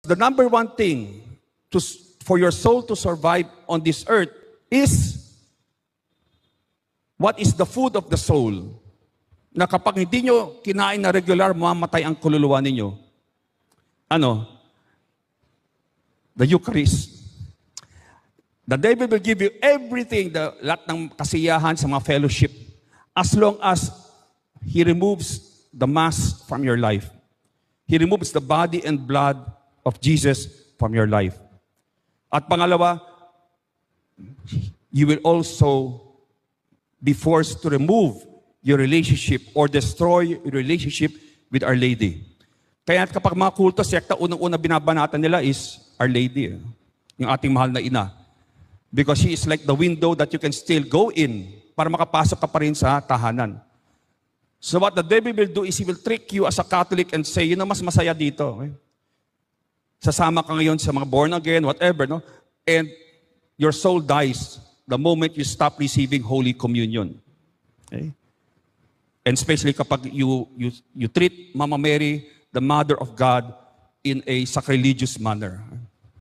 the number one thing for your soul to survive on this earth is what is the food of the soul. Na kapag hindi nyo kinain na regular, mamatay ang kaluluwa ninyo. Ano? The Eucharist. The devil will give you everything, lahat ng kasiyahan sa mga fellowship, as long as he removes the mass from your life. He removes the body and blood of Jesus from your life. At pangalawa, you will also be forced to remove your relationship or destroy your relationship with Our Lady. Kaya kapag mga kulto, sekta, unang-una binabanatan nila is Our Lady, yung ating mahal na ina. Because she is like the window that you can still go in para makapasok ka pa rin sa tahanan. So what the devil will do is he will trick you as a Catholic and say, mas masaya dito. Okay? Sasama ka ngayon sa mga born again, whatever, no? And your soul dies the moment you stop receiving Holy Communion. Okay? And especially kapag you treat Mama Mary, the Mother of God, in a sacrilegious manner.